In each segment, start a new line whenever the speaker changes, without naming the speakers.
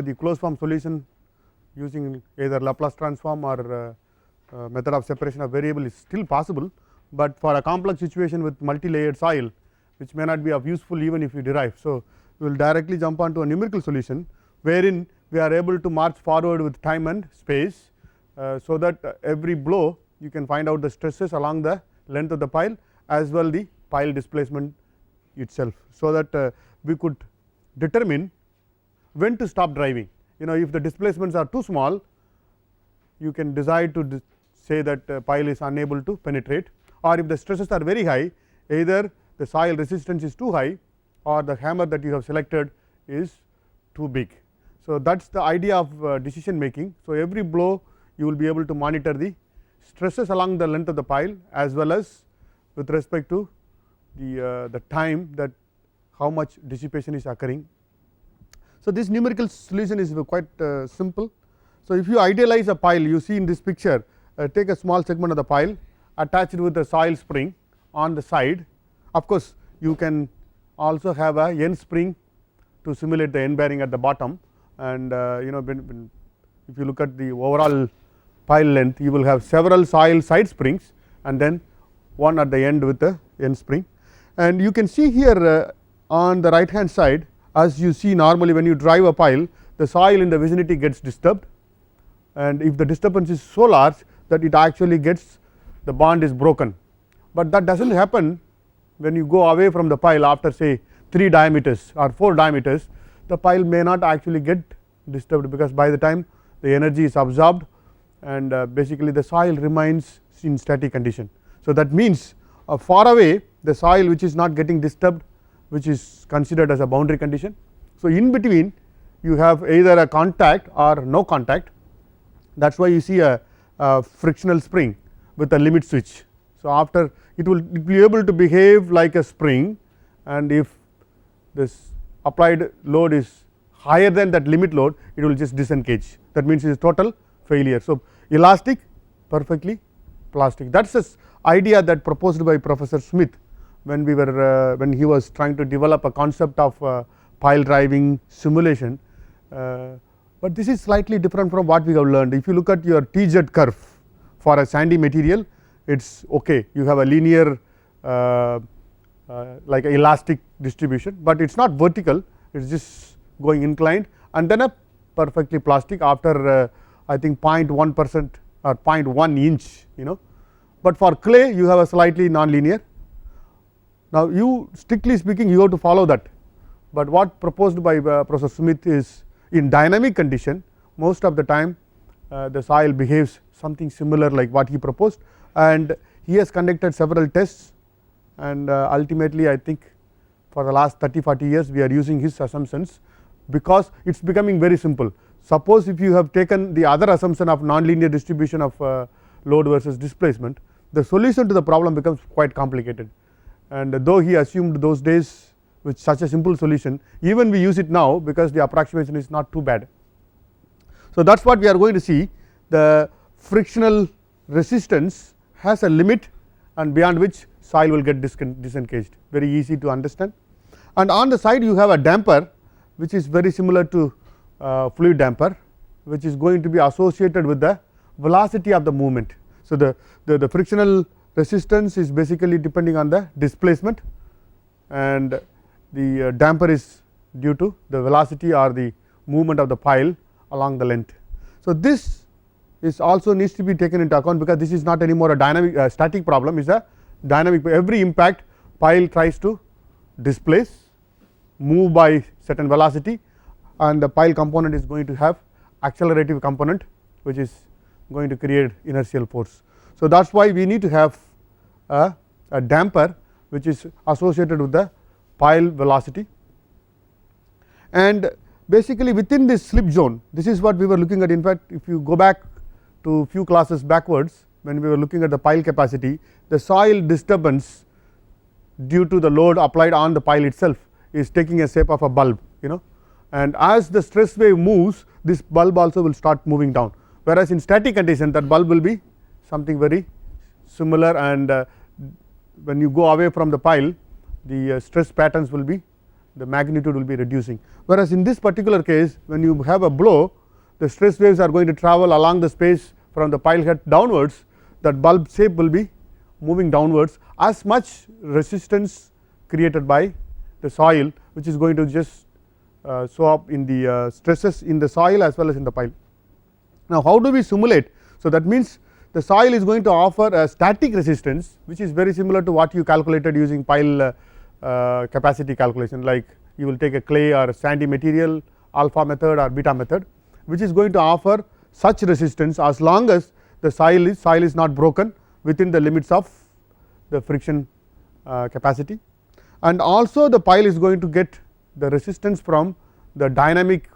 the closed form solution using either Laplace transform or method of separation of variable is still possible, but for a complex situation with multi-layered soil which may not be of useful even if you derive. So, we will directly jump on to a numerical solution wherein we are able to march forward with time and space, so that every blow you can find out the stresses along the length of the pile as well the pile displacement itself. So, that we could determine when to stop driving. If the displacements are too small, you can decide to say that pile is unable to penetrate, or if the stresses are very high, either the soil resistance is too high or the hammer that you have selected is too big. So, that is the idea of decision making. So, every blow you will be able to monitor the stresses along the length of the pile as well as with respect to the time that how much dissipation is occurring. So, this numerical solution is quite simple. So, if you idealize a pile, you see in this picture, take a small segment of the pile, attach it with a soil spring on the side. Of course, you can also have a end spring to simulate the end bearing at the bottom, and if you look at the overall pile length, you will have several soil side springs and then one at the end with the end spring. And you can see here on the right hand side, as you see normally when you drive a pile, the soil in the vicinity gets disturbed, and if the disturbance is so large that it actually gets the bond is broken, but that does not happen when you go away from the pile after say 3 diameters or 4 diameters. The pile may not actually get disturbed, because by the time the energy is absorbed and basically the soil remains in static condition. So, that means far away the soil which is not getting disturbed, which is considered as a boundary condition. So, in between you have either a contact or no contact, that is why you see a frictional spring with a limit switch. So, after it will be able to behave like a spring, and if this applied load is higher than that limit load, it will just disengage. That means it is total failure. So, elastic, perfectly plastic. That is the idea that proposed by Professor Smith when we were when he was trying to develop a concept of pile driving simulation, but this is slightly different from what we have learned. If you look at your TZ curve for a sandy material, it is okay, you have a linear like a elastic distribution, but it is not vertical, it is just going inclined, and then a perfectly plastic after I think 0.1% or 0.1 inch, but for clay you have a slightly non-linear. Now, you strictly speaking you have to follow that, but what proposed by Professor Smith is in dynamic condition most of the time the soil behaves something similar like what he proposed, and he has conducted several tests, and ultimately I think for the last 30-40 years we are using his assumptions, because it is becoming very simple. Suppose if you have taken the other assumption of non-linear distribution of load versus displacement, the solution to the problem becomes quite complicated, and though he assumed those days with such a simple solution, even we use it now because the approximation is not too bad. So, that is what we are going to see. The frictional resistance has a limit, and beyond which soil will get disengaged, very easy to understand. And on the side you have a damper which is very similar to fluid damper, which is going to be associated with the velocity of the movement. So, the frictional resistance is basically depending on the displacement, and the damper is due to the velocity or the movement of the pile along the length. So, this is also needs to be taken into account, because this is not anymore a dynamic static problem, it is a dynamic. Every impact pile tries to displace, move by certain velocity, and the pile component is going to have accelerative component which is going to create inertial force. So, that is why we need to have a damper which is associated with the pile velocity, and basically within this slip zone, this is what we were looking at. In fact, if you go back to few classes backwards, when we were looking at the pile capacity, the soil disturbance due to the load applied on the pile itself is taking a shape of a bulb, and as the stress wave moves, this bulb also will start moving down, whereas in static condition that bulb will be something very similar, and when you go away from the pile, the stress patterns will be the magnitude will be reducing. Whereas in this particular case, when you have a blow, the stress waves are going to travel along the space from the pile head downwards, that bulb shape will be moving downwards, as much resistance created by the soil, which is going to just show up in the stresses in the soil as well as in the pile. Now, how do we simulate? So, that means the soil is going to offer a static resistance, which is very similar to what you calculated using pile capacity calculation, like you will take a clay or a sandy material, alpha method or beta method, which is going to offer such resistance as long as the soil is not broken within the limits of the friction capacity. And also the pile is going to get the resistance from the dynamic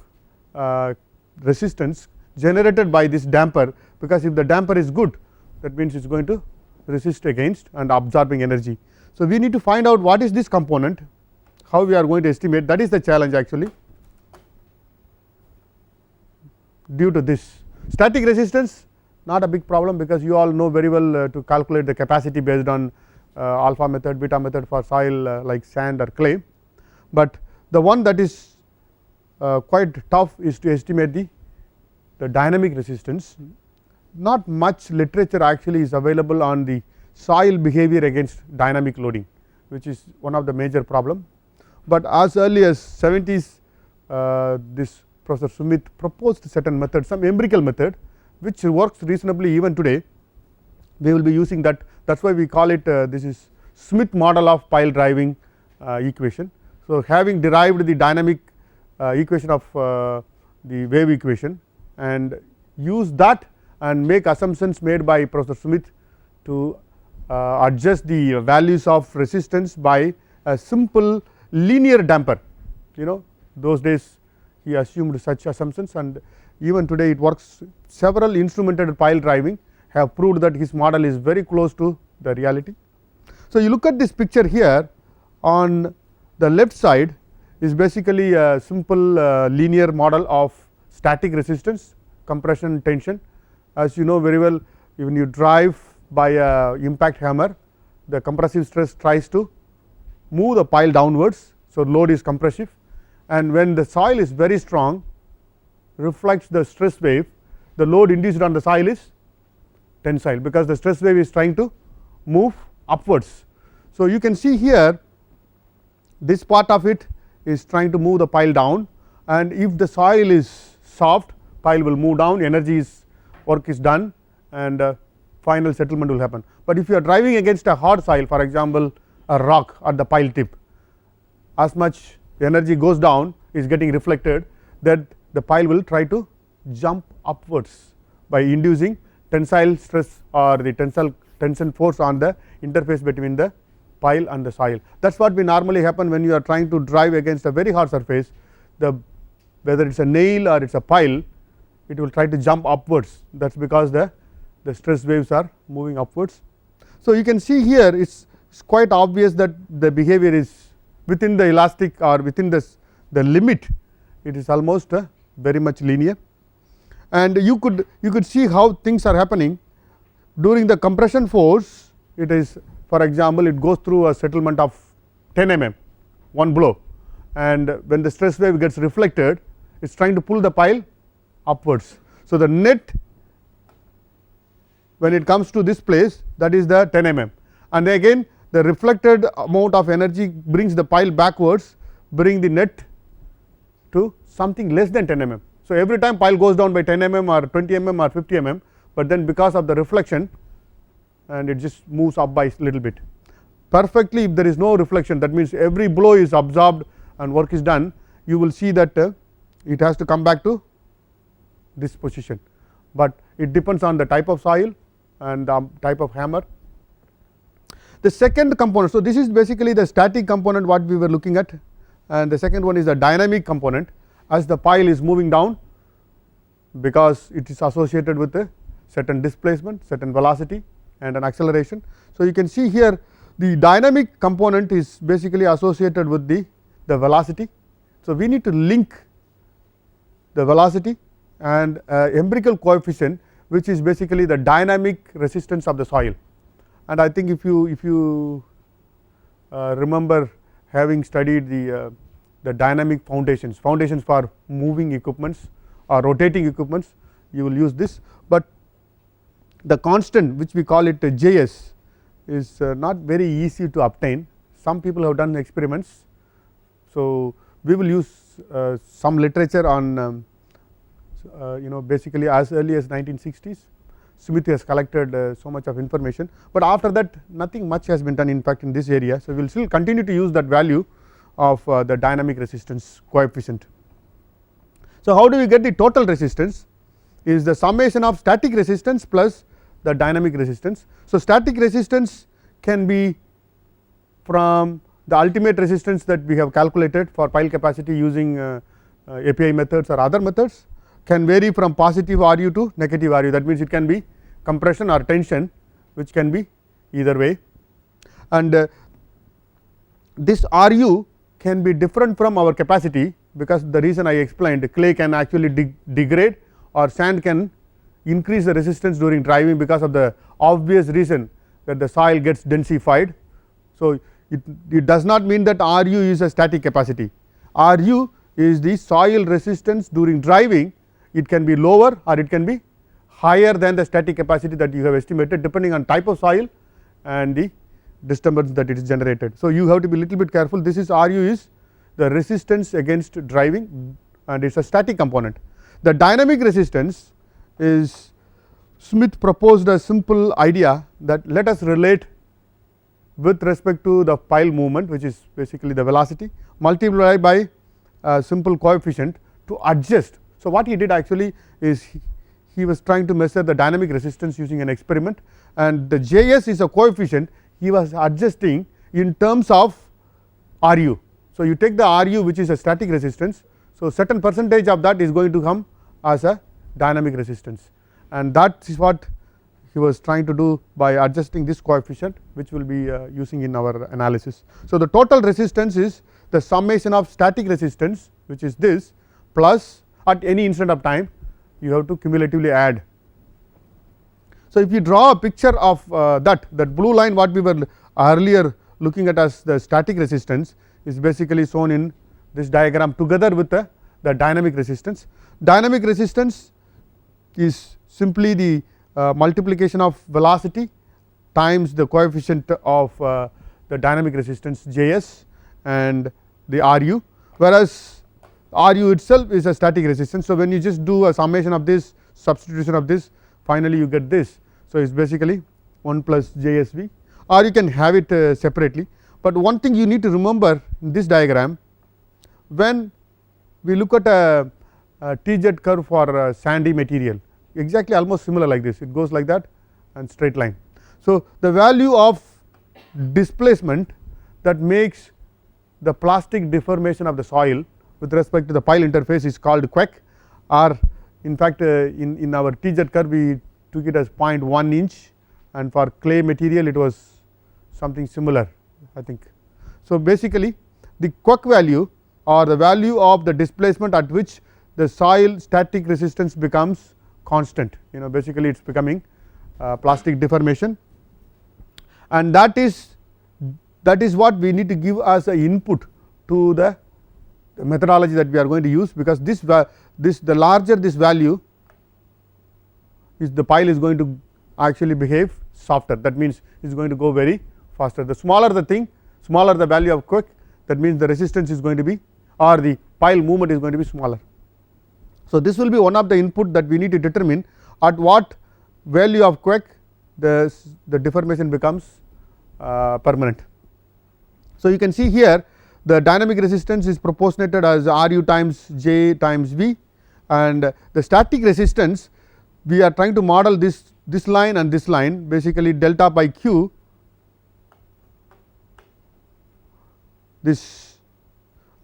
resistance generated by this damper, because if the damper is good, that means it is going to resist against and absorbing energy. So, we need to find out what is this component, how we are going to estimate, that is the challenge actually. Due to this static resistance, not a big problem, because you all know very well to calculate the capacity based on alpha method, beta method for soil like sand or clay, but the one that is quite tough is to estimate the dynamic resistance. Not much literature actually is available on the soil behavior against dynamic loading, which is one of the major problem. But as early as 70s, this Professor Smith proposed certain method, some empirical method, which works reasonably even today. We will be using that. That is why we call it this is Smith model of pile driving equation. So, having derived the dynamic equation of the wave equation and use that and make assumptions made by Professor Smith to adjust the values of resistance by a simple linear damper. You know, those days he assumed such assumptions, and even today it works. Several instrumented pile driving have proved that his model is very close to the reality. So, you look at this picture here, on the left side is basically a simple linear model of static resistance, compression, tension. As you know very well, when you drive by a impact hammer, the compressive stress tries to move the pile downwards. So, load is compressive, and when the soil is very strong, reflects the stress wave, the load induced on the soil is tensile, because the stress wave is trying to move upwards. So, you can see here this part of it is trying to move the pile down, and if the soil is soft, pile will move down, energy is work is done, and final settlement will happen. But if you are driving against a hard soil, for example a rock at the pile tip, as much energy goes down is getting reflected, that the pile will try to jump upwards by inducing tensile stress or the tension force on the interface between the pile and the soil. That is what will normally happen when you are trying to drive against a very hard surface. Whether it is a nail or it is a pile, it will try to jump upwards. That is because the stress waves are moving upwards. So, you can see here it is quite obvious that the behavior is within the elastic or within the limit, it is almost very much linear, and you could see how things are happening during the compression force. It is, for example, it goes through a settlement of 10 mm, one blow, and when the stress wave gets reflected, it is trying to pull the pile upwards. So, the net when it comes to this place, that is the 10 mm, and again the reflected amount of energy brings the pile backwards, bring the net to something less than 10 mm. So, every time pile goes down by 10 mm or 20 mm or 50 mm, but then because of the reflection, and it just moves up by little bit perfectly. If there is no reflection, that means every blow is absorbed and work is done, you will see that it has to come back to this position, but it depends on the type of soil and the type of hammer. The second component, so this is basically the static component what we were looking at, and the second one is the dynamic component. As the pile is moving down, because it is associated with a certain displacement, certain velocity and an acceleration. So, you can see here the dynamic component is basically associated with the velocity. So, we need to link the velocity and empirical coefficient, which is basically the dynamic resistance of the soil. And I think if you remember having studied the the dynamic foundations for moving equipments or rotating equipments, you will use this, but the constant which we call it Js is not very easy to obtain. Some people have done experiments. So, we will use some literature on basically as early as 1960s. Smith has collected so much of information, but after that nothing much has been done in fact in this area. So, we will still continue to use that value of the dynamic resistance coefficient. So, how do we get the total resistance? Is the summation of static resistance plus the dynamic resistance. So, static resistance can be from the ultimate resistance that we have calculated for pile capacity using API methods or other methods, can vary from positive RU to negative RU. That means, it can be compression or tension, which can be either way, and this RU can be different from our capacity, because the reason I explained, clay can actually degrade or sand can increase the resistance during driving because of the obvious reason that the soil gets densified. So, it does not mean that RU is a static capacity. RU is the soil resistance during driving. It can be lower or it can be higher than the static capacity that you have estimated, depending on type of soil and the disturbance that it is generated. So, you have to be little bit careful. This is RU is the resistance against driving, and it is a static component. The dynamic resistance is, Smith proposed a simple idea that let us relate with respect to the pile movement, which is basically the velocity, multiply by a simple coefficient to adjust. So, what he did actually is he was trying to measure the dynamic resistance using an experiment, and the Js is a coefficient he was adjusting in terms of Ru. So, you take the Ru, which is a static resistance. So, certain percentage of that is going to come as a dynamic resistance, and that is what he was trying to do by adjusting this coefficient, which will be using in our analysis. So, the total resistance is the summation of static resistance, which is this, plus at any instant of time you have to cumulatively add. So, if you draw a picture of that blue line, what we were earlier looking at as the static resistance, is basically shown in this diagram together with the dynamic resistance. Dynamic resistance is simply the multiplication of velocity times the coefficient of the dynamic resistance Js and the Ru, whereas Ru itself is a static resistance. So, when you just do a summation of this, substitution of this, finally you get this. So, it is basically 1 plus JSV, or you can have it separately, but one thing you need to remember in this diagram, when we look at a TZ curve for sandy material, exactly almost similar like this, it goes like that and straight line. So, the value of displacement that makes the plastic deformation of the soil with respect to the pile interface is called quake, or in fact in our TZ curve we took it as 0.1 inch, and for clay material it was something similar, I think. So, basically the quake value or the value of the displacement at which the soil static resistance becomes constant, basically it is becoming plastic deformation, and that is what we need to give as a input to the methodology that we are going to use, because the larger this value is, the pile is going to actually behave softer, that means it is going to go very faster. The smaller the thing, smaller the value of quake, that means the resistance is going to be, or the pile movement is going to be smaller. So, this will be one of the input that we need to determine at what value of quake the deformation becomes permanent. So, you can see here the dynamic resistance is proportionated as Ru times J times V, and the static resistance we are trying to model this line and this line, basically delta by Q, this,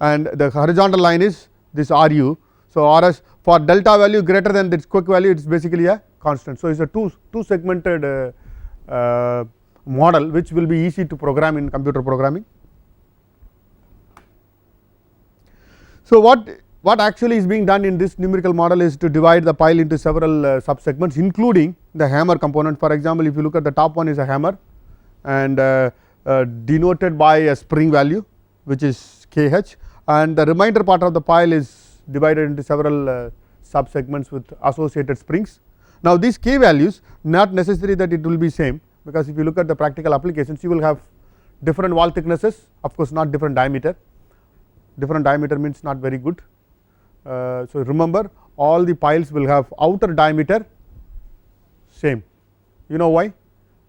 and the horizontal line is this Ru. So, Rs for delta value greater than this quake value, it is basically a constant. So, it is a two segmented model which will be easy to program in computer programming. So, what actually is being done in this numerical model is to divide the pile into several sub segments, including the hammer component. For example, if you look at the top one is a hammer, and denoted by a spring value which is Kh, and the remainder part of the pile is divided into several sub segments with associated springs. Now, these K values not necessary that it will be same, because if you look at the practical applications you will have different wall thicknesses, of course not different diameter. Different diameter means not very good. So, remember all the piles will have outer diameter same. You know why?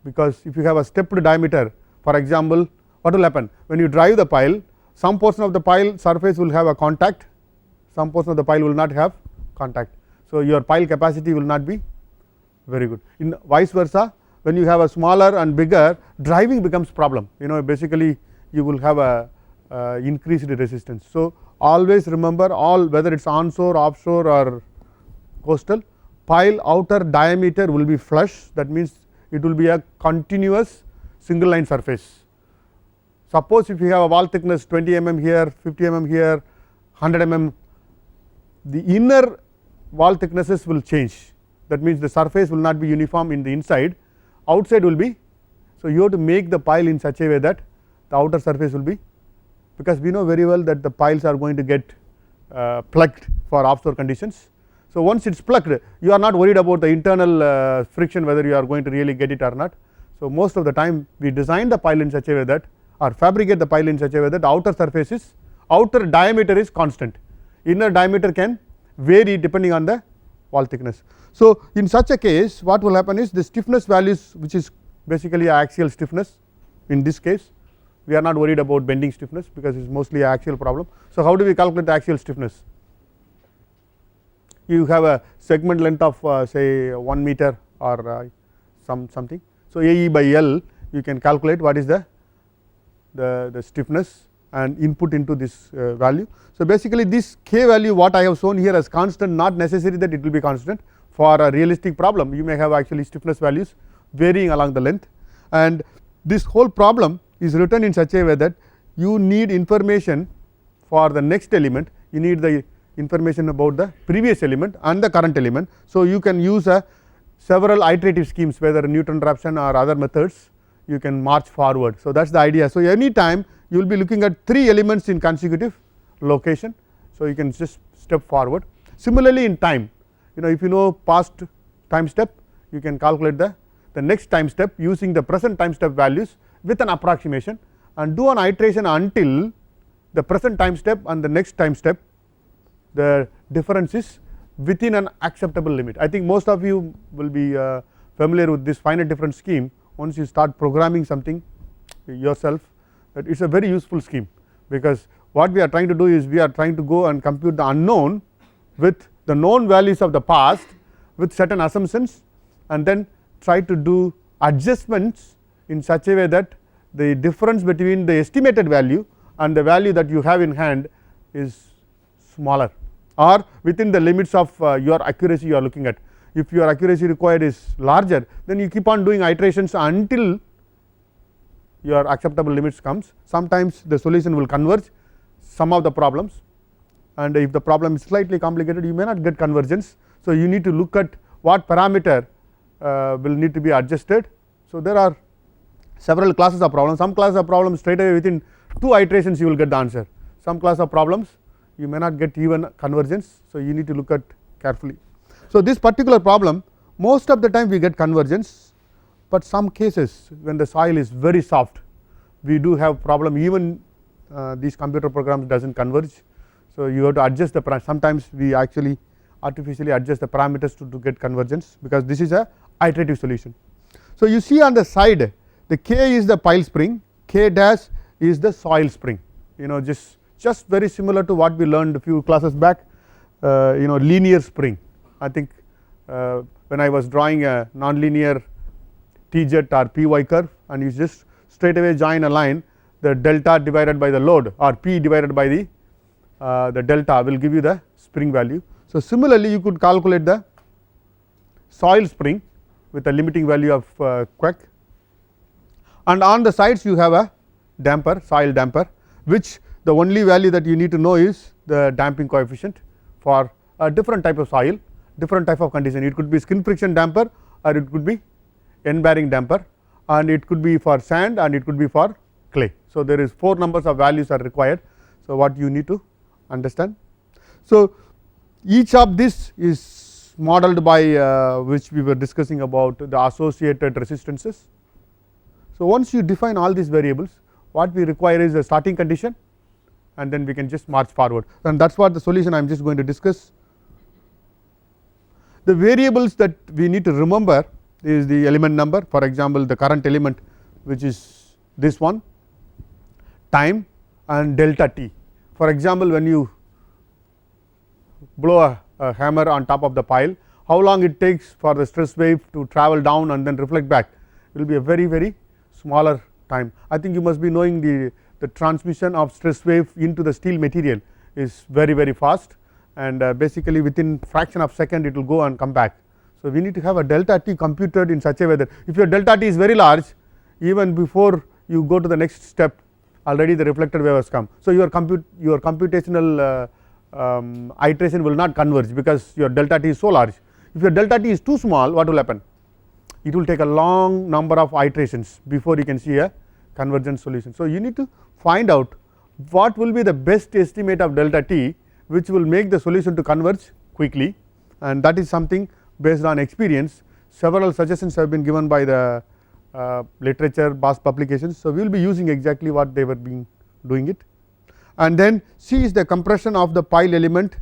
Because if you have a stepped diameter, for example, what will happen when you drive the pile, some portion of the pile surface will have a contact, some portion of the pile will not have contact. So, your pile capacity will not be very good. In vice versa, when you have a smaller and bigger, driving becomes problem, basically you will have a increased resistance. So, always remember all, whether it is onshore, offshore or coastal, pile outer diameter will be flush, that means it will be a continuous single line surface. Suppose if you have a wall thickness 20 mm here, 50 mm here, 100 mm, the inner wall thicknesses will change, that means the surface will not be uniform in the inside, outside will be. So, you have to make the pile in such a way that the outer surface will be, because we know very well that the piles are going to get plugged for offshore conditions. So, once it is plugged, you are not worried about the internal friction, whether you are going to really get it or not. So, most of the time we design the pile in such a way that, or fabricate the pile in such a way that the outer surface is, outer diameter is constant, inner diameter can vary depending on the wall thickness. So, in such a case what will happen is the stiffness values, which is basically axial stiffness, in this case we are not worried about bending stiffness because it is mostly an axial problem. So, how do we calculate the axial stiffness? You have a segment length of say 1 meter or something. So, AE by L you can calculate what is the stiffness and input into this value. So, basically this K value what I have shown here as constant, not necessary that it will be constant. For a realistic problem you may have actually stiffness values varying along the length, and this whole problem is written in such a way that you need information for the next element, you need the information about the previous element and the current element. So, you can use several iterative schemes, whether Newton Raphson or other methods, you can march forward. So, that is the idea. So, any time you will be looking at 3 elements in consecutive location. So, you can just step forward. Similarly, in time, if you know past time step, you can calculate the next time step using the present time step values with an approximation, and do an iteration until the present time step and the next time step the difference is within an acceptable limit. I think most of you will be familiar with this finite difference scheme. Once you start programming something yourself, that it is a very useful scheme, because what we are trying to do is we are trying to go and compute the unknown with the known values of the past with certain assumptions, and then try to do adjustments in such a way that the difference between the estimated value and the value that you have in hand is smaller or within the limits of your accuracy you are looking at. If your accuracy required is larger, then you keep on doing iterations until your acceptable limits comes. Sometimes the solution will converge some of the problems, and if the problem is slightly complicated you may not get convergence. So, you need to look at what parameter will need to be adjusted. So, there are several classes of problems. Some classes of problems straight away within 2 iterations you will get the answer. Some class of problems you may not get even convergence. So, you need to look at carefully. So, this particular problem most of the time we get convergence, but some cases when the soil is very soft we do have problem, even these computer programs does not converge. So, you have to adjust the parameters. Sometimes we actually artificially adjust the parameters to get convergence, because this is a iterative solution. So, you see on the side the K is the pile spring, K dash is the soil spring, just very similar to what we learned a few classes back, linear spring. I think when I was drawing a nonlinear TZ or PY curve, and you just straight away join a line, the delta divided by the load or P divided by the delta will give you the spring value. So, similarly you could calculate the soil spring with a limiting value of Queck, and on the sides you have a damper, soil damper, which the only value that you need to know is the damping coefficient for a different type of soil, different type of condition. It could be skin friction damper, or it could be end bearing damper, and it could be for sand and it could be for clay. So, there is 4 numbers of values are required. So, what you need to understand. So, each of this is modeled by which we were discussing about the associated resistances. So, once you define all these variables, what we require is a starting condition, and then we can just march forward, and that is what the solution I am just going to discuss. The variables that we need to remember is the element number, for example, the current element which is this one, time and delta t. For example, when you blow a hammer on top of the pile, how long it takes for the stress wave to travel down and then reflect back, it will be a very smaller time. I think you must be knowing the transmission of stress wave into the steel material is very fast, and basically within fraction of second it will go and come back. So, we need to have a delta t computed in such a way that if your delta t is very large, even before you go to the next step already the reflected wave has come. So, your computational iteration will not converge because your delta t is so large. If your delta t is too small, what will happen? It will take a long number of iterations before you can see a convergent solution. So, you need to find out what will be the best estimate of delta t which will make the solution to converge quickly, and that is something based on experience. Several suggestions have been given by the literature, past publications. So, we will be using exactly what they were being doing it. And then C is the compression of the pile element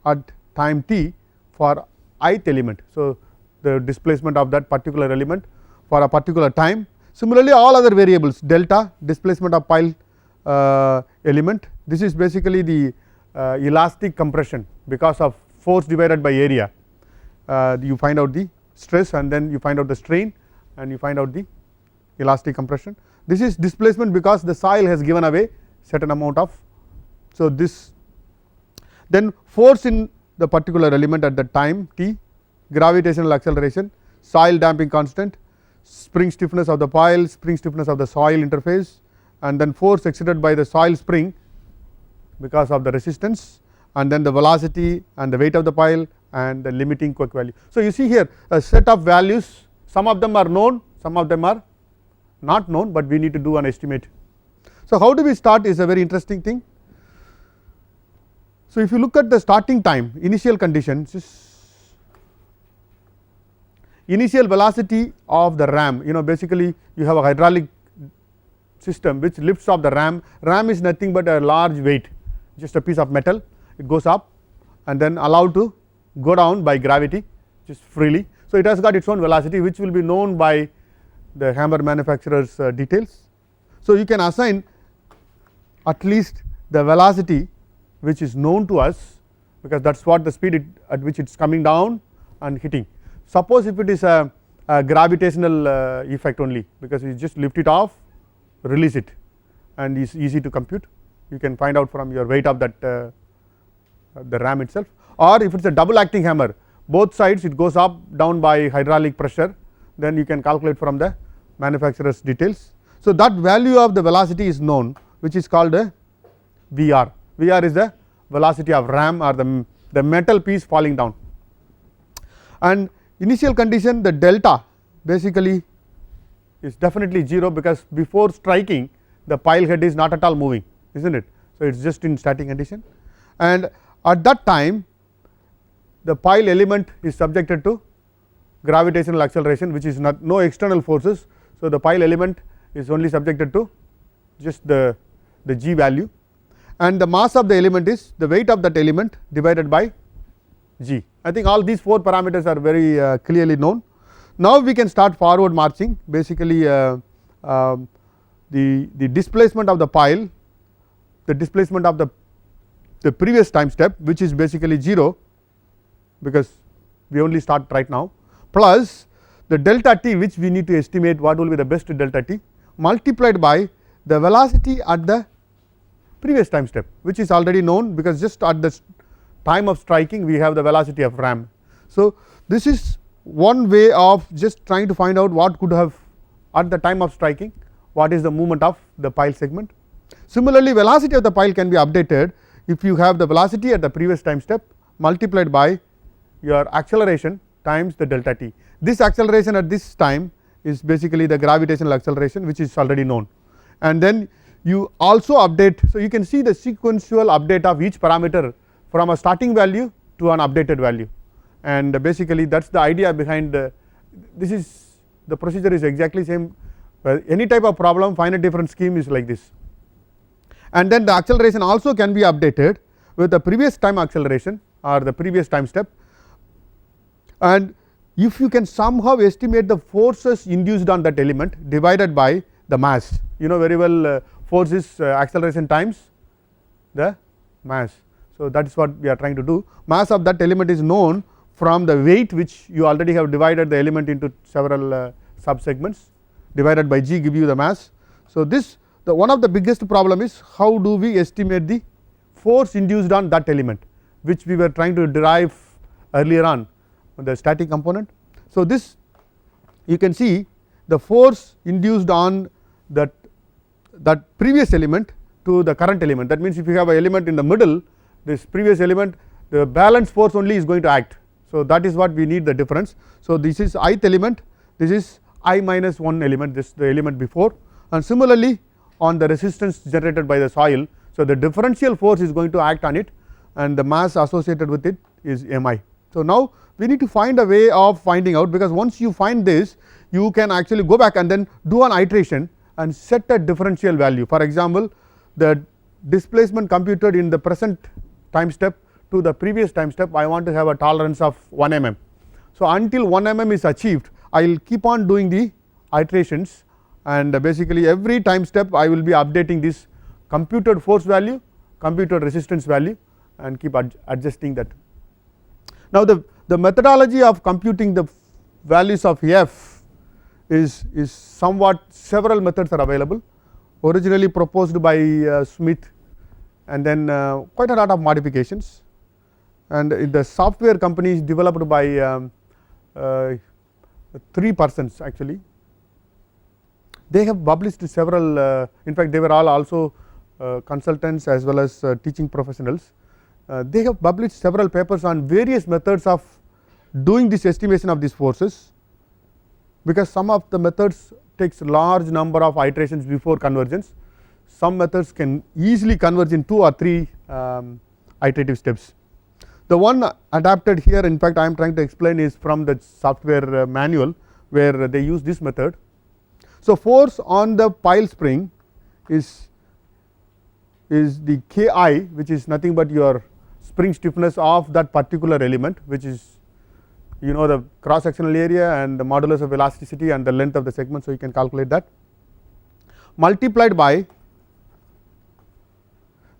at time t for ith element. So, the displacement of that particular element for a particular time. Similarly, all other variables delta, displacement of pile element, this is basically the elastic compression because of force divided by area. You find out the stress, and then you find out the strain, and you find out the elastic compression. This is displacement because the soil has given away certain amount of. So, this then force in the particular element at the time t, gravitational acceleration, soil damping constant, spring stiffness of the pile, spring stiffness of the soil interface, and then force exerted by the soil spring because of the resistance, and then the velocity and the weight of the pile and the limiting quick value. So, you see here a set of values, some of them are known, some of them are not known, but we need to do an estimate. So, how do we start is a very interesting thing. So, if you look at the starting time, initial conditions, initial velocity of the ram, basically you have a hydraulic system which lifts off the ram. Ram is nothing but a large weight, just a piece of metal, it goes up and then allowed to go down by gravity just freely. So, it has got its own velocity which will be known by the hammer manufacturer's details. So, you can assign at least the velocity which is known to us, because that is what the speed at which it is coming down and hitting. Suppose if it is a gravitational effect only, because you just lift it off, release it, and is easy to compute, you can find out from your weight of that the ram itself. Or if it is a double acting hammer, both sides it goes up down by hydraulic pressure, then you can calculate from the manufacturer's details. So, that value of the velocity is known, which is called a VR. VR is the velocity of ram, or the metal piece falling down. And initial condition, the delta basically is definitely 0, because before striking the pile head is not at all moving, is not it. So, it is just in static condition, and at that time the pile element is subjected to gravitational acceleration, which is no external forces. So, the pile element is only subjected to just the g value, and the mass of the element is the weight of that element divided by g. I think all these 4 parameters are very clearly known. Now, we can start forward marching. Basically, the displacement of the pile, the displacement of the previous time step, which is basically 0, because we only start right now, plus the delta t, which we need to estimate what will be the best delta t, multiplied by the velocity at the previous time step, which is already known, because just at the time of striking we have the velocity of ram. So, this is one way of just trying to find out what could have at the time of striking, what is the movement of the pile segment. Similarly, velocity of the pile can be updated if you have the velocity at the previous time step multiplied by your acceleration times the delta t. This acceleration at this time is basically the gravitational acceleration, which is already known, and then you also update. So, you can see the sequential update of each parameter from a starting value to an updated value, and basically that is the idea behind this is the procedure is exactly same. Any type of problem finite difference scheme is like this, and then the acceleration also can be updated with the previous time acceleration or the previous time step. And if you can somehow estimate the forces induced on that element divided by the mass, you know very well force is acceleration times the mass. So, that is what we are trying to do. Mass of that element is known from the weight which you already have divided the element into several sub segments, divided by g give you the mass. So, this the one of the biggest problem is how do we estimate the force induced on that element, which we were trying to derive earlier on the static component. So, this you can see the force induced on that previous element to the current element. That means, if you have an element in the middle, this previous element, the balance force only is going to act. So, that is what we need the difference. So, this is ith element, this is I minus 1 element, this the element before, and similarly on the resistance generated by the soil. So, the differential force is going to act on it, and the mass associated with it is mi. So, now we need to find a way of finding out, because once you find this, you can actually go back and then do an iteration and set a differential value. For example, the displacement computed in the present time step to the previous time step, I want to have a tolerance of 1 mm. So, until 1 mm is achieved, I will keep on doing the iterations, and basically every time step I will be updating this computed force value, computed resistance value, and keep adjusting that. Now, the methodology of computing the values of f is somewhat, several methods are available, originally proposed by Smith, and then quite a lot of modifications, and the software companies developed by 3 persons actually. They have published several, in fact they were all also consultants as well as teaching professionals. They have published several papers on various methods of doing this estimation of these forces, because some of the methods takes large number of iterations before convergence. Some methods can easily converge in 2 or 3 iterative steps. The one adapted here, in fact I am trying to explain, is from the software manual, where they use this method. So, force on the pile spring is the Ki, which is nothing but your spring stiffness of that particular element, which is you know the cross sectional area and the modulus of elasticity and the length of the segment. So, you can calculate that, multiplied by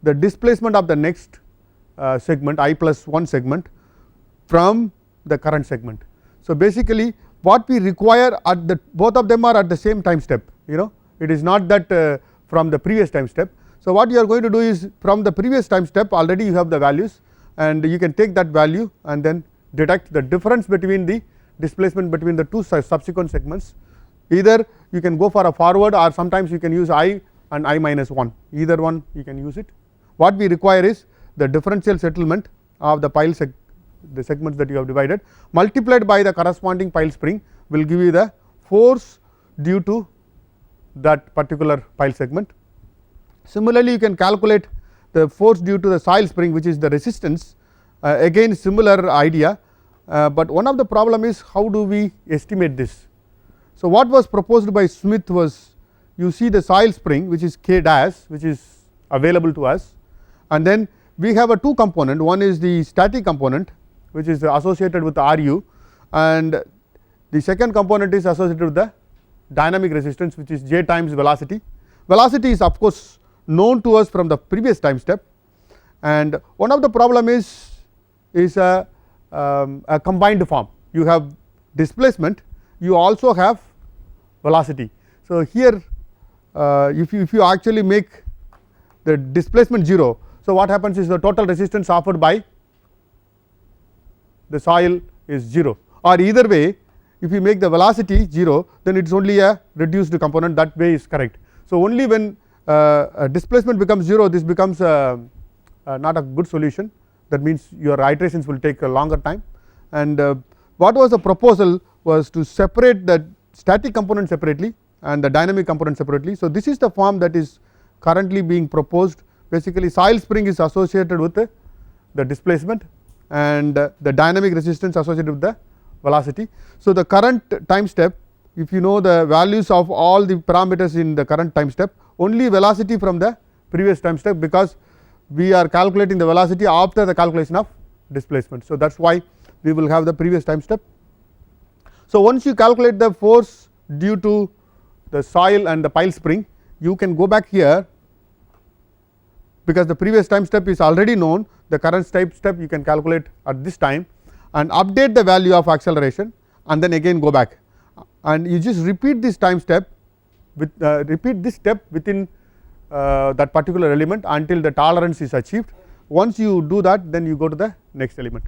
the displacement of the next segment I plus 1 segment from the current segment. So, basically what we require at the both of them are at the same time step, you know it is not that from the previous time step. So, what you are going to do is, from the previous time step already you have the values, and you can take that value and then deduct the difference between the displacement between the 2 subsequent segments. Either you can go for a forward, or sometimes you can use I and I minus 1, either one you can use it. What we require is the differential settlement of the pile the segments that you have divided, multiplied by the corresponding pile spring, will give you the force due to that particular pile segment. Similarly, you can calculate the force due to the soil spring, which is the resistance, again similar idea, but one of the problem is how do we estimate this. So, what was proposed by Smith was, you see the soil spring which is K dash, which is available to us, and then we have a 2 component, one is the static component which is associated with the Ru, and the second component is associated with the dynamic resistance, which is J times velocity. Velocity is of course known to us from the previous time step, and one of the problem is a combined form. You have displacement, you also have velocity. So, here if you actually make the displacement 0, so what happens is the total resistance offered by the soil is 0, or either way if you make the velocity 0, then it is only a reduced component, that way is correct. So, only when displacement becomes 0, this becomes not a good solution, that means your iterations will take a longer time, and what was the proposal was to separate the static component separately and the dynamic component separately. So, this is the form that is currently being proposed. Basically soil spring is associated with the displacement and the dynamic resistance associated with the velocity. So, the current time step, if you know the values of all the parameters in the current time step, only velocity from the previous time step, because we are calculating the velocity after the calculation of displacement. So, that is why we will have the previous time step. So, once you calculate the force due to the soil and the pile spring, you can go back here, because the previous time step is already known, the current time step you can calculate at this time and update the value of acceleration, and then again go back, and you just repeat this time step with repeat this step within that particular element until the tolerance is achieved. Once you do that, then you go to the next element.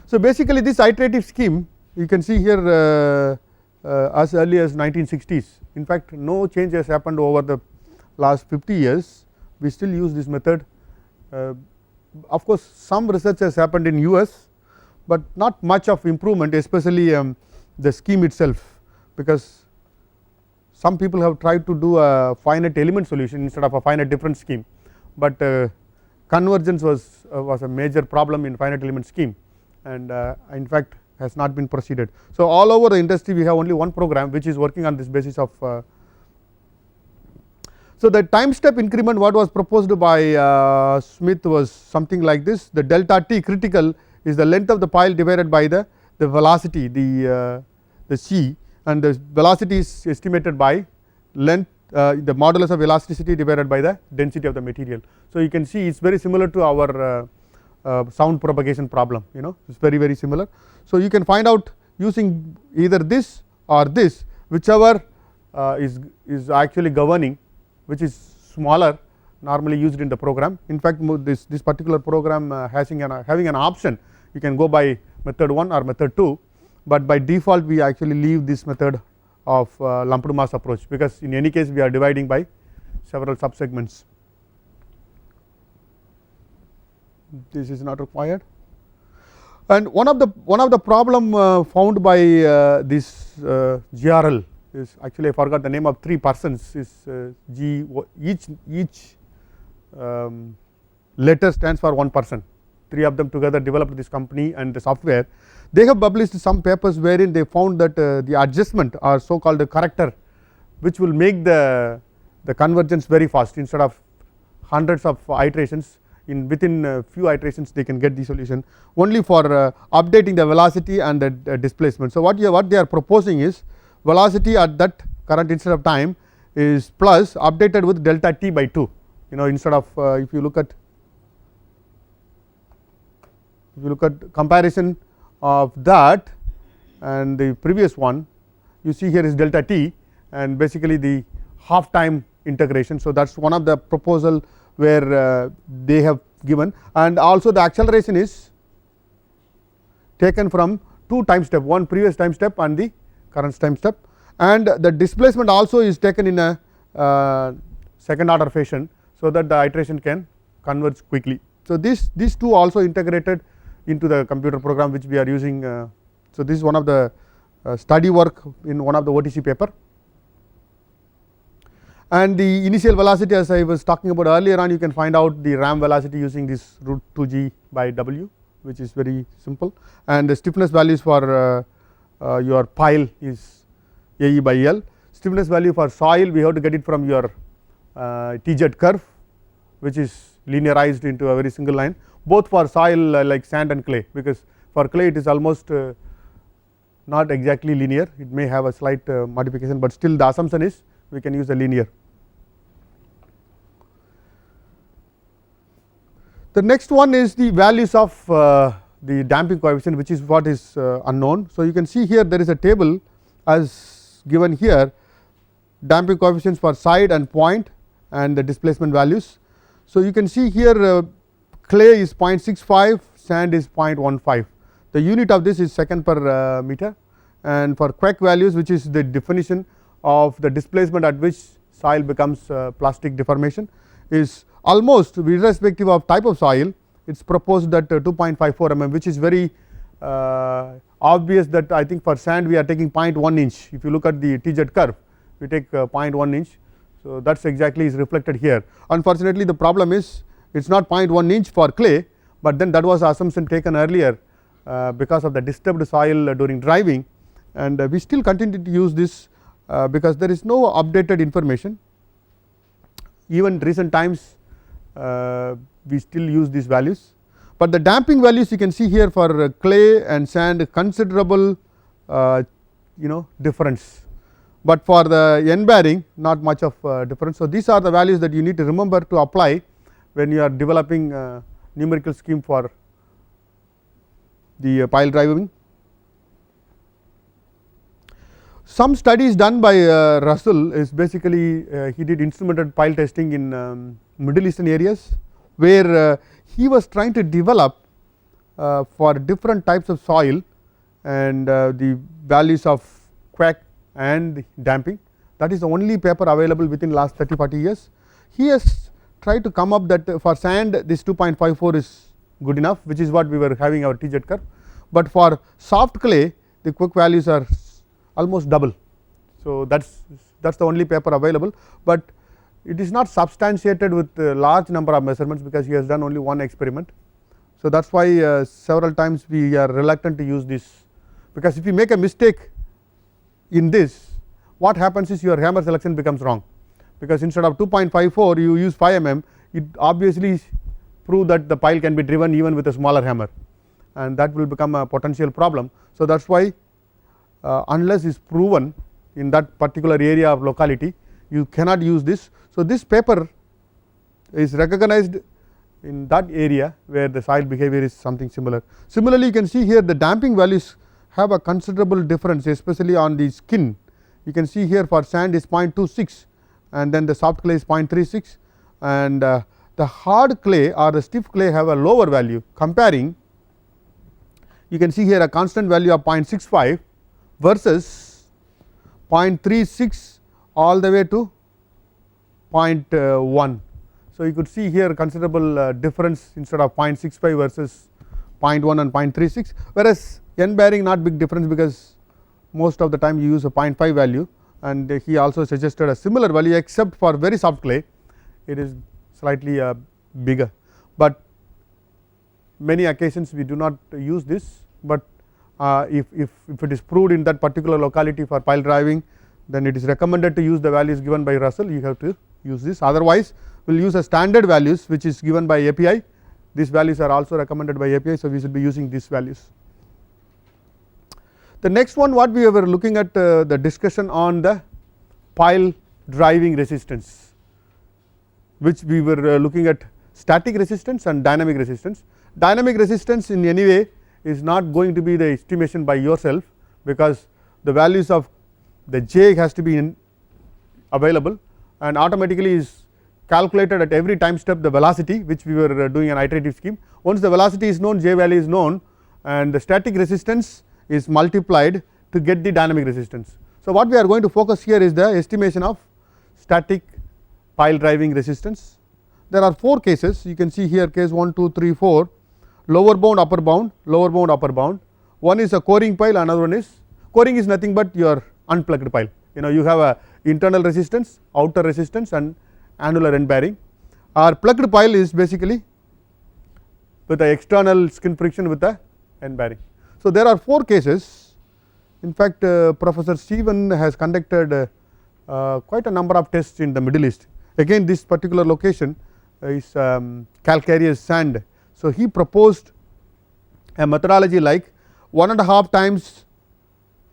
So, basically this iterative scheme you can see here as early as 1960s. In fact, no change has happened over the last 50 years. We still use this method. Of course, some research has happened in US, but not much of improvement, especially the scheme itself, because some people have tried to do a finite element solution instead of a finite difference scheme, but convergence was a major problem in finite element scheme, and in fact has not been proceeded. So, all over the industry we have only one program which is working on this basis of. So, the time step increment what was proposed by Smith was something like this: the delta t critical is the length of the pile divided by the velocity, the c, and the velocity is estimated by length, the modulus of elasticity divided by the density of the material. So, you can see it is very similar to our sound propagation problem, you know, it is very similar. So, you can find out using either this or this, whichever is actually governing, which is smaller, normally used in the program. In fact, this particular program having an option, you can go by method 1 or method 2, but by default we actually leave this method of lumped mass approach, because in any case we are dividing by several subsegments. This is not required. And one of the problem found by this GRL is, actually I forgot the name of 3 persons, is each letter stands for 1 person. 3 of them together developed this company and the software. They have published some papers wherein they found that the adjustment or so called the corrector, which will make the convergence very fast, instead of hundreds of iterations, within a few iterations they can get the solution only for updating the velocity and the displacement. So, what they are proposing is velocity at that current instant of time is plus updated with delta t by 2, you know, instead of if you look at comparison of that and the previous one, you see here is delta t and basically the half time integration. So, that is one of the proposal where they have given, and also the acceleration is taken from 2 time step, one previous time step and the current time step, and the displacement also is taken in a second order fashion, so that the iteration can converge quickly. So, these 2 also integrated into the computer program which we are using. So, this is one of the study work in one of the OTC paper. And the initial velocity, as I was talking about earlier on, you can find out the ram velocity using this root 2 g by w, which is very simple, and the stiffness values for your pile is AE by L. Stiffness value for soil we have to get it from your TZ curve, which is linearized into a very single line, both for soil like sand and clay, because for clay it is almost not exactly linear, it may have a slight modification, but still the assumption is we can use a linear. The next one is the values of the damping coefficient, which is what is unknown. So, you can see here there is a table as given here, damping coefficients for side and point and the displacement values. So, you can see here clay is 0.65, sand is 0.15. The unit of this is second per meter, and for Queck values, which is the definition of the displacement at which soil becomes plastic deformation, is almost irrespective of type of soil, it is proposed that 2.54 mm, which is very obvious that I think for sand we are taking 0.1 inch. If you look at the TZ curve, we take 0.1 inch. So, that is exactly is reflected here. Unfortunately, the problem is it is not 0.1 inch for clay, but then that was the assumption taken earlier because of the disturbed soil during driving, and we still continue to use this because there is no updated information. Even recent times we still use these values, but the damping values you can see here for clay and sand considerable difference, but for the N bearing not much of difference. So, these are the values that you need to remember to apply when you are developing numerical scheme for the pile driving. Some studies done by Russell is basically he did instrumented pile testing in Middle Eastern areas, where he was trying to develop for different types of soil and the values of quake and damping. That is the only paper available within last 30-40 years. He has tried to come up that for sand this 2.54 is good enough, which is what we were having our TZ curve, but for soft clay the quake values are almost double. So, that is the only paper available, but it is not substantiated with a large number of measurements because he has done only one experiment. So, that is why several times we are reluctant to use this, because if you make a mistake in this, what happens is your hammer selection becomes wrong, because instead of 2.54 you use 5 mm, it obviously prove that the pile can be driven even with a smaller hammer, and that will become a potential problem. So, that is why unless is proven in that particular area of locality you cannot use this. So, this paper is recognized in that area where the soil behavior is something similar. Similarly, you can see here the damping values have a considerable difference, especially on the skin. You can see here for sand is 0.26 and then the soft clay is 0.36, and the hard clay or the stiff clay have a lower value. Comparing, you can see here a constant value of 0.65 versus 0.36 all the way to 0.1. So, you could see here considerable difference instead of 0.65 versus 0.1 and 0.36, whereas N bearing not big difference because most of the time you use a 0.5 value, and he also suggested a similar value except for very soft clay it is slightly bigger, but many occasions we do not use this, but if it is proved in that particular locality for pile driving, then it is recommended to use the values given by Russell. You have to use this, otherwise we will use a standard values which is given by API. These values are also recommended by API, so we should be using these values. The next one what we were looking at the discussion on the pile driving resistance, which we were looking at static resistance and dynamic resistance. Dynamic resistance in any way is not going to be the estimation by yourself, because the values of the J has to be available and automatically is calculated at every time step the velocity, which we were doing an iterative scheme. Once the velocity is known, J value is known, and the static resistance is multiplied to get the dynamic resistance. So, what we are going to focus here is the estimation of static pile driving resistance. There are 4 cases, you can see here case 1, 2, 3, 4, lower bound, upper bound, lower bound, upper bound. One is a coring pile, another one is coring is nothing but your unplugged pile. You have a internal resistance, outer resistance and annular end bearing. Our plugged pile is basically with the external skin friction with the end bearing. So, there are 4 cases. In fact, Professor Stephen has conducted quite a number of tests in the Middle East. Again, this particular location is calcareous sand. So, he proposed a methodology like 1.5 times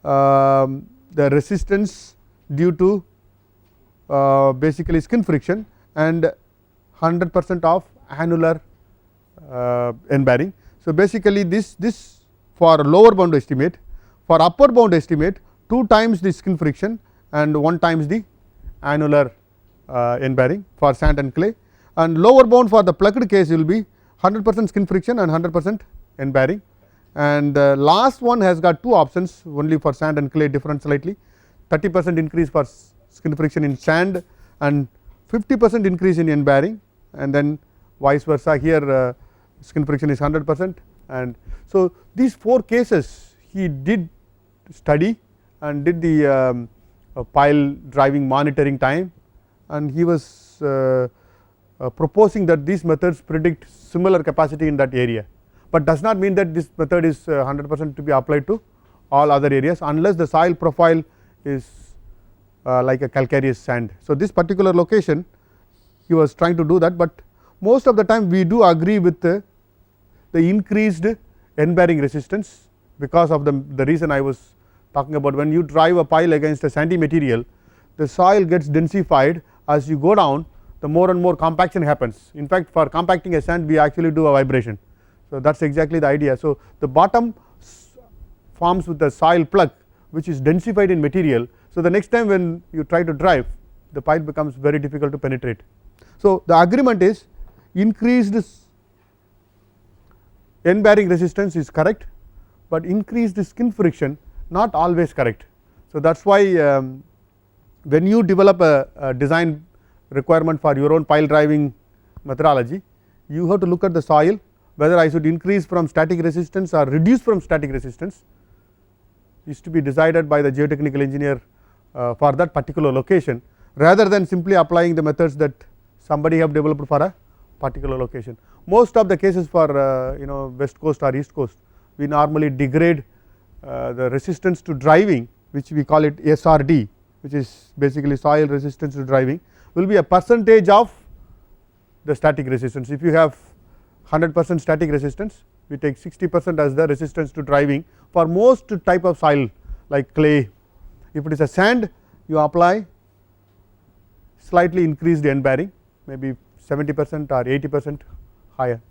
the resistance due to basically skin friction and 100% of annular end bearing. So, basically this for lower bound estimate, for upper bound estimate 2 times the skin friction and 1 times the annular end bearing for sand and clay, and lower bound for the plugged case will be 100% skin friction and 100% end bearing, and last one has got 2 options only for sand and clay, different slightly, 30% increase for skin friction in sand and 50% increase in end bearing, and then vice versa here skin friction is 100%. And so, these 4 cases he did study and did the pile driving monitoring time and he was proposing that these methods predict similar capacity in that area, but does not mean that this method is 100% to be applied to all other areas unless the soil profile is like a calcareous sand. So, this particular location he was trying to do that, but most of the time we do agree with the increased end bearing resistance because of the reason I was talking about. When you drive a pile against a sandy material, the soil gets densified. As you go down, the more and more compaction happens. In fact, for compacting a sand we actually do a vibration. So, that is exactly the idea. So, the bottom forms with the soil plug which is densified in material. So, the next time when you try to drive, the pile becomes very difficult to penetrate. So, the agreement is increased end bearing resistance is correct, but increased skin friction not always correct. So, that is why when you develop a design requirement for your own pile driving methodology, you have to look at the soil, whether I should increase from static resistance or reduce from static resistance is to be decided by the geotechnical engineer for that particular location, rather than simply applying the methods that somebody have developed for a particular location. Most of the cases for west coast or east coast, we normally degrade the resistance to driving, which we call it SRD, which is basically soil resistance to driving, will be a percentage of the static resistance. If you have 100% static resistance, we take 60% as the resistance to driving for most type of soil like clay. If it is a sand, you apply slightly increased end bearing, maybe 70% or 80% higher.